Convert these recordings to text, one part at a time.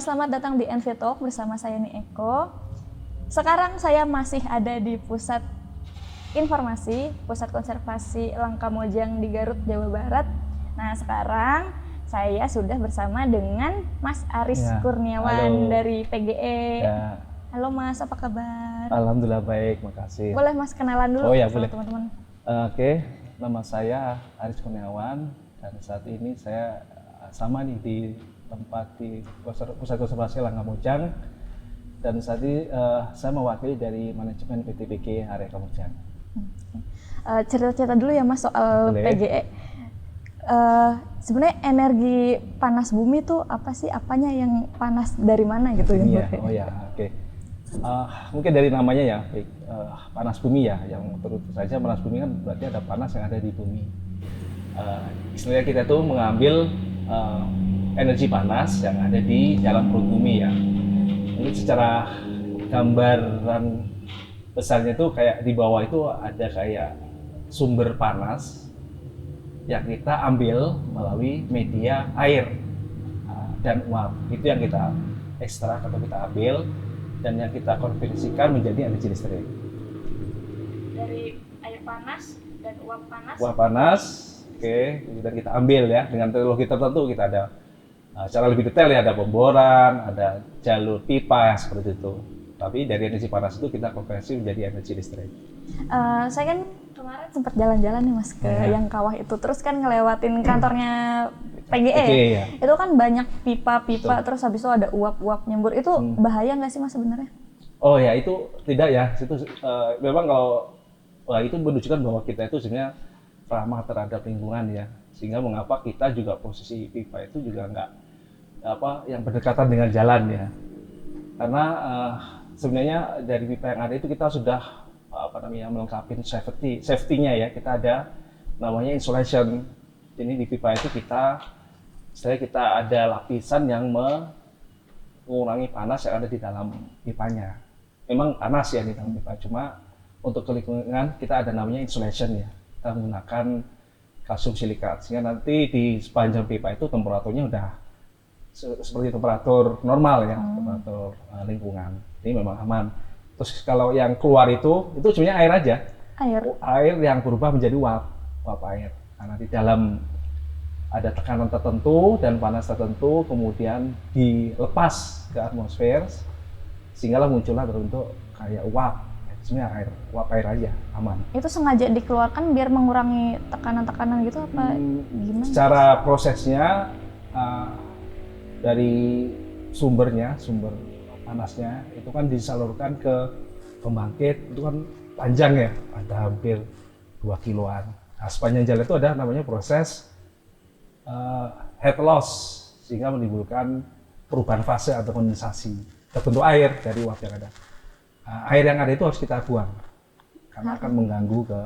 selamat datang di NV Talk bersama saya nih Eko. Sekarang saya masih ada di Pusat Informasi, Pusat Konservasi Langkamojang di Garut, Jawa Barat. Nah sekarang saya sudah bersama dengan Mas Aris Kurniawan dari PGE. Halo Mas, apa kabar? Alhamdulillah baik, makasih. Boleh Mas kenalan dulu sama teman-teman? Oke, nama saya Aris Kurniawan dan saat ini saya sama nih di tempat di Pusat Konservasi Langkamojang dan saat ini saya mewakili dari manajemen PT PGE area Kamojang. Cerita-cerita dulu ya Mas soal PGE. Sebenarnya energi panas bumi tuh apa sih? Apanya yang panas dari mana gitu ya? Oh ya, oke. Mungkin dari namanya ya, panas bumi ya. Yang terus saja panas bumi kan berarti ada panas yang ada di bumi. Istilahnya kita tuh mengambil energi panas yang ada di dalam perut bumi ya. Ini secara gambaran besarnya tuh kayak di bawah itu ada kayak sumber panas yang kita ambil melalui media air dan uap. Itu yang kita ekstrak atau kita ambil dan yang kita konversikan menjadi energi listrik. Dari air panas dan uap panas. Uap panas, oke, kemudian kita ambil ya dengan teknologi tertentu. Kita ada cara lebih detail ya, ada pemboran, ada jalur pipa seperti itu. Tapi dari energi panas itu kita konversi menjadi energi listrik. Saya kan kemarin sempat jalan-jalan nih Mas ke yang kawah itu, terus kan ngelewatin kantornya PGE ya. Itu kan banyak pipa-pipa, terus habis itu ada uap-uap nyembur. Itu bahaya nggak sih Mas sebenarnya? Oh ya, itu tidak ya. Itu memang kalau itu menunjukkan bahwa kita itu sebenarnya ramah terhadap lingkungan ya. Sehingga mengapa kita juga posisi pipa itu juga nggak yang berdekatan dengan jalan ya. Karena sebenarnya dari pipa yang ada itu kita sudah melengkapi safety-nya ya. Kita ada namanya insulation. Ini di pipa itu kita ada lapisan yang mengurangi panas yang ada di dalam pipanya. Memang panas ya di dalam pipa, cuma untuk lingkungan kita ada namanya insulation ya. Kita menggunakan kalsium silikat sehingga nanti di sepanjang pipa itu temperaturnya udah seperti temperatur normal ya, temperatur lingkungan. Ini memang aman. Terus kalau yang keluar itu sebenarnya air aja. Air yang berubah menjadi uap air. Karena di dalam ada tekanan tertentu dan panas tertentu, kemudian dilepas ke atmosfer, sehingga muncullah berbentuk kayak uap. Sebenarnya uap air aja, aman. Itu sengaja dikeluarkan biar mengurangi tekanan-tekanan gitu apa gimana? Secara prosesnya dari sumber panasnya itu kan disalurkan ke pembangkit, itu kan panjang ya, ada hampir 2 kiloan. Nah, sepanjang jalan itu ada namanya proses heat loss, sehingga menimbulkan perubahan fase atau kondensasi terbentuk air dari uap yang ada. Air yang ada itu harus kita buang karena akan mengganggu ke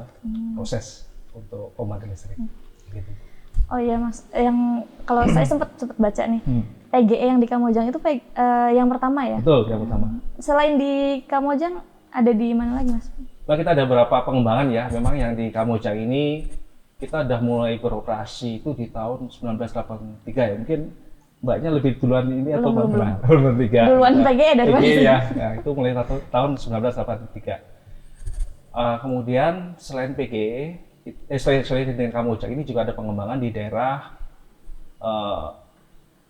proses untuk pembangkit listrik. Gitu. Oh iya Mas, yang kalau saya sempat baca nih, PGE yang di Kamojang itu yang pertama ya? Betul, yang pertama. Selain di Kamojang, ada di mana lagi Mas? Nah, kita ada beberapa pengembangan ya. Memang yang di Kamojang ini kita udah mulai beroperasi itu di tahun 1983 ya. Mungkin Mbaknya lebih duluan ini atau belum? Duluan PGE dari mana? Ya, itu mulai tahun 1983. Kemudian selain PGE, selain dengan Kamojang ini juga ada pengembangan di daerah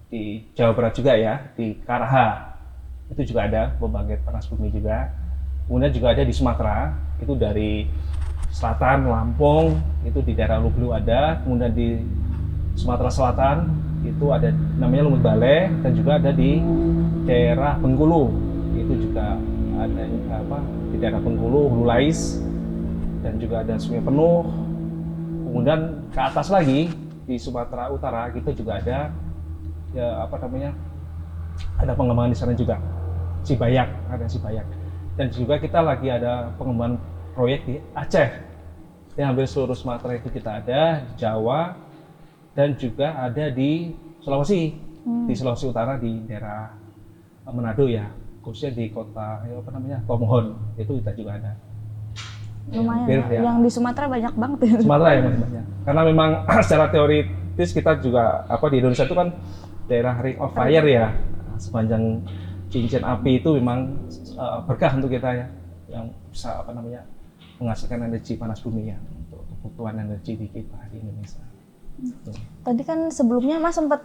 di Jawa Barat juga ya, di Karaha. Itu juga ada pembangkit panas bumi juga. Kemudian juga ada di Sumatera, itu dari selatan Lampung, itu di daerah Lublu ada. Kemudian di Sumatera Selatan itu ada namanya Lumut Bale, dan juga ada di daerah Bengkulu. Itu juga ada di daerah Bengkulu, Hulu Lais, dan juga ada Sungai Penuh. Kemudian ke atas lagi di Sumatera Utara kita juga ada ada pengembangan di sana juga. Ada Cibayak. Dan juga kita lagi ada pengembangan proyek di Aceh. Yang hampir seluruh Sumatera itu kita ada, di Jawa, dan juga ada di Sulawesi. Di Sulawesi Utara di daerah Manado ya, khususnya di kota Tomohon, itu kita juga ada. Lumayan ya. Yang di Sumatera banyak banget ya. Sumatera ya banyak. Karena memang secara teoritis kita juga di Indonesia itu kan daerah Ring of Fire ya. sepanjang cincin api itu memang berkah untuk kita ya, yang bisa apa namanya menghasilkan energi panas bumi ya untuk kebutuhan energi di kita di Indonesia. Tadi kan sebelumnya Mas sempat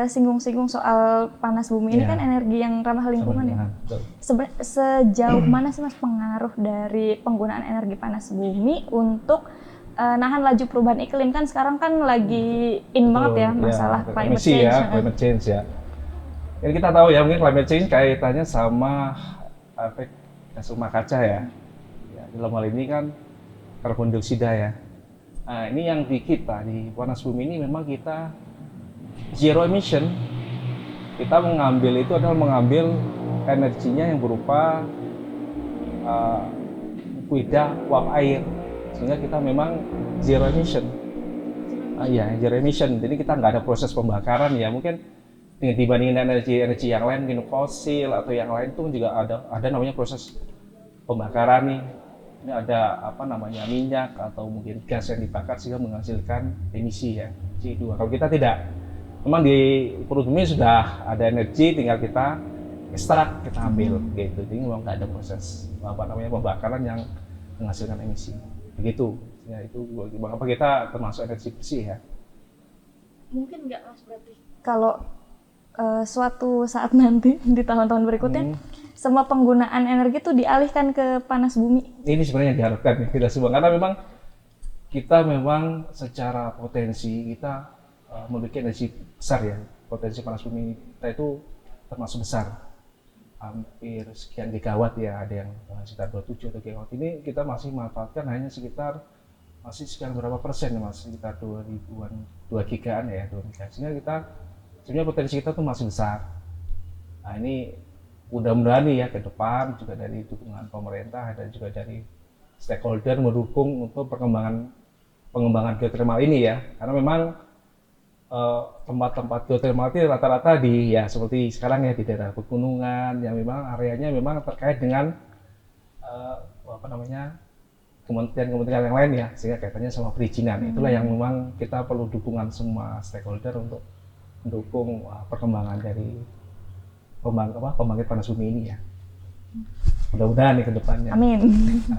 singgung-singgung soal panas bumi ini kan energi yang ramah lingkungan ya. Sejauh mana sih Mas pengaruh dari penggunaan energi panas bumi untuk nahan laju perubahan iklim? Kan sekarang kan lagi in banget ya masalah climate change. Climate change ya. Yang kita tahu ya, mungkin climate change kaitannya sama efek gas rumah kaca ya. Dalam hal ini kan karbon dioksida ya. Nah, ini yang di kita di panas bumi ini memang kita zero emission. Kita mengambil itu adalah mengambil energinya yang berupa fluida uap air, sehingga kita memang zero emission. Zero emission. Jadi kita nggak ada proses pembakaran ya. Mungkin dengan dibandingin energi yang lain, mungkin fosil atau yang lain itu juga ada namanya proses pembakaran nih. Ini ada apa namanya minyak atau mungkin gas yang dibakar sehingga menghasilkan emisi ya CO2. Kalau kita tidak, memang di perut bumi sudah ada energi, tinggal kita ekstrak, kita ambil gitu. Jadi memang nggak ada proses apa namanya pembakaran yang menghasilkan emisi. Begitu. Ya itu mengapa kita termasuk energi bersih ya. Mungkin nggak Mas berarti kalau suatu saat nanti di tahun-tahun berikutnya semua penggunaan energi itu dialihkan ke panas bumi. Ini sebenarnya yang diharapkan ya kita semua, karena memang kita memang secara potensi kita memiliki energi besar ya. Potensi panas bumi kita itu termasuk besar, hampir sekian gigawatt ya, ada yang sekitar 27 atau gigawatt. Ini kita masih manfaatkan hanya sekitar berapa persen ya Mas, sekitar 2000-an, 2 gigaan ya, 2 giga. Sehingga kita sebenarnya potensi kita tuh masih besar. Nah ini mudah-mudahan nih ya ke depan juga dari dukungan pemerintah dan juga dari stakeholder mendukung untuk pengembangan geothermal ini ya, karena memang tempat-tempat geothermal itu rata-rata di ya seperti sekarang ya di daerah pegunungan yang memang areanya memang terkait dengan apa namanya kementerian-kementerian yang lain ya, sehingga kaitannya sama perizinan. Itulah yang memang kita perlu dukungan semua stakeholder untuk mendukung perkembangan dari pembangkit panas bumi ini ya. Mudah-mudahan nih ke depannya. Amin.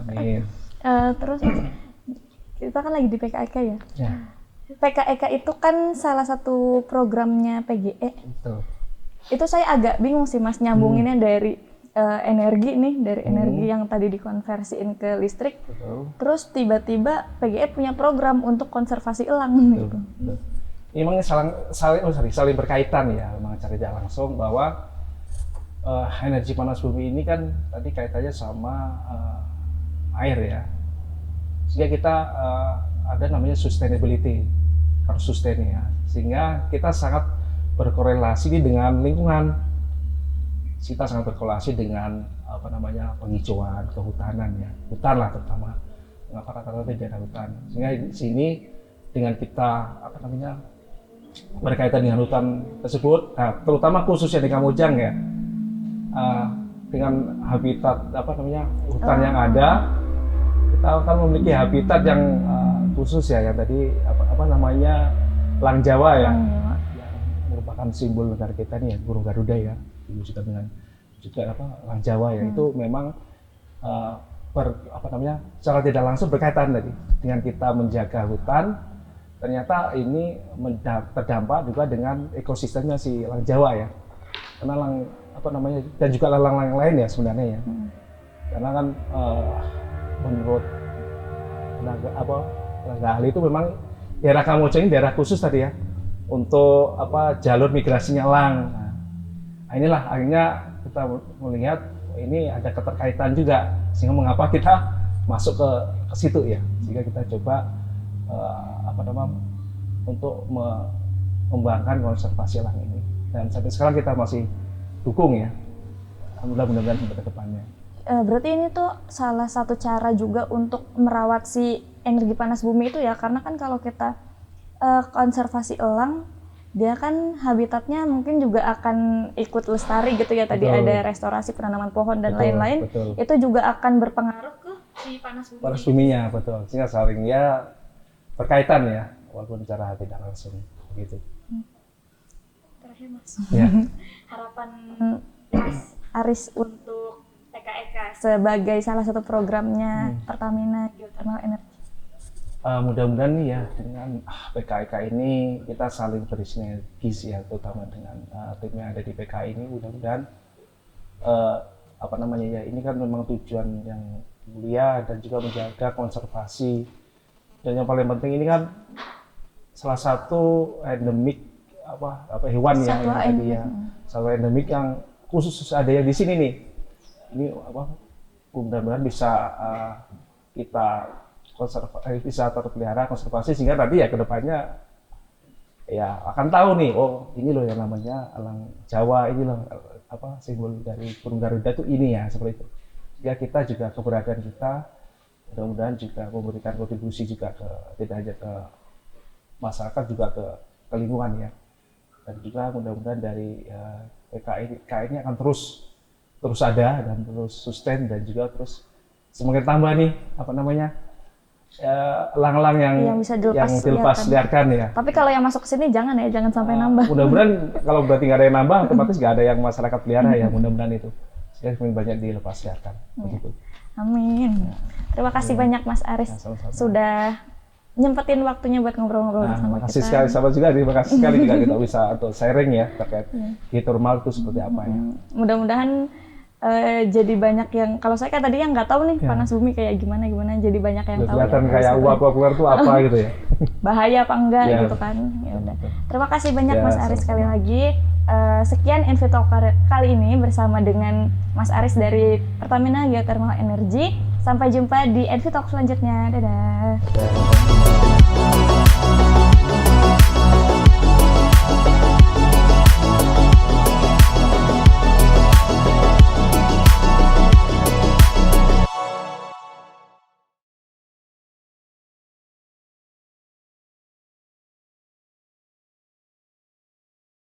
Amin. Terus kita kan lagi di PKEK ya. Ya. PKEK itu kan salah satu programnya PGE. Betul. Itu saya agak bingung sih Mas nyambunginnya dari energi nih, dari energi yang tadi dikonversiin ke listrik. Betul. Terus tiba-tiba PGE punya program untuk konservasi elang gitu. Betul. Ini memang saling berkaitan ya, memang cara tidak langsung bahwa energi panas bumi ini kan tadi kaitannya sama air ya, sehingga kita ada namanya sustainability, harus sustain ya, sehingga kita sangat berkorelasi dengan lingkungan, kita sangat berkorelasi dengan apa namanya penghijauan, kehutanan ya, hutan lah terutama, mengapa rata-rata di daerah hutan, sehingga di sini dengan kita apa namanya berkaitan dengan hutan tersebut, nah, terutama khususnya di Kamojang ya. Dengan habitat apa namanya hutan yang ada, kita akan memiliki habitat yang khusus ya, yang tadi apa namanya elang Jawa ya, yang merupakan simbol negara kita nih ya, burung Garuda ya, diwujudkan dengan juga elang Jawa ya. Itu memang apa namanya secara tidak langsung berkaitan tadi dengan kita menjaga hutan. Ternyata ini terdampak juga dengan ekosistemnya si elang Jawa ya, karena elang apa namanya dan juga elang lain ya sebenarnya ya, karena kan menurut tenaga ahli itu memang daerah Kamojang ini daerah khusus tadi ya untuk apa jalur migrasinya elang. Nah, inilah akhirnya kita melihat ini ada keterkaitan juga, sehingga mengapa kita masuk ke situ ya, sehingga kita coba apa namanya untuk mengembangkan konservasi elang ini, dan sampai sekarang kita masih dukung ya, mudah-mudahan ke depannya. Berarti ini tuh salah satu cara juga untuk merawat si energi panas bumi itu ya, karena kan kalau kita konservasi elang, dia kan habitatnya mungkin juga akan ikut lestari gitu ya. Tadi ada restorasi penanaman pohon dan lain-lain, itu juga akan berpengaruh ke si panas bumi. Panas buminya betul, sehingga saling ya berkaitan ya, walaupun secara tidak langsung begitu. terakhir Mas. Ya. Harapan Mas Aris untuk PKEK sebagai salah satu programnya Pertamina Geothermal Energy. Mudah-mudahan nih ya dengan PKEK ini kita saling bersinergis ya, terutama dengan tim yang ada di PKI ini. Mudah-mudahan apa namanya ya, ini kan memang tujuan yang mulia dan juga menjaga konservasi, dan yang paling penting ini kan salah satu endemik apa hewan ya, yang tadi ya, satwa endemik yang khusus ada yang di sini nih. Ini mudah-mudahan bisa kita bisa terpelihara, konservasi, sehingga nanti ya kedepannya ya akan tahu nih, oh ini loh yang namanya elang Jawa, ini loh simbol dari burung Garuda tuh ini ya, seperti itu. Sehingga kita juga keberadaan kita mudah-mudahan juga memberikan kontribusi juga tidak hanya ke masyarakat, juga ke lingkungan ya. Dan juga mudah-mudahan dari PKI ini akan terus ada dan terus sustain, dan juga terus semakin tambah nih elang-elang yang bisa dilepas liarkan ya. Tapi kalau yang masuk ke sini jangan sampai nambah. Mudah-mudahan kalau berarti nggak ada yang nambah, otomatis nggak ada yang masyarakat pelihara ya. Mudah-mudahan itu semakin banyak dilepas liarkan. Begitu. Amin. Terima kasih banyak Mas Aris sudah nyempetin waktunya buat ngobrol-ngobrol bersama kita. Terima kasih sekali juga kita bisa untuk sharing ya terkait geothermal itu seperti apa ya. Mudah-mudahan jadi banyak yang, kalau saya kan tadi yang nggak tahu nih panas bumi kayak gimana, jadi banyak yang tahu. Kelihatan kayak uap keluar itu apa gitu ya. Bahaya apa enggak gitu kan. Ya udah. Terima kasih banyak Mas Aris sekali lagi. Sekian Infotalk kali ini bersama dengan Mas Aris dari Pertamina Geothermal Energy. Sampai jumpa di Infotalk selanjutnya. Dadah.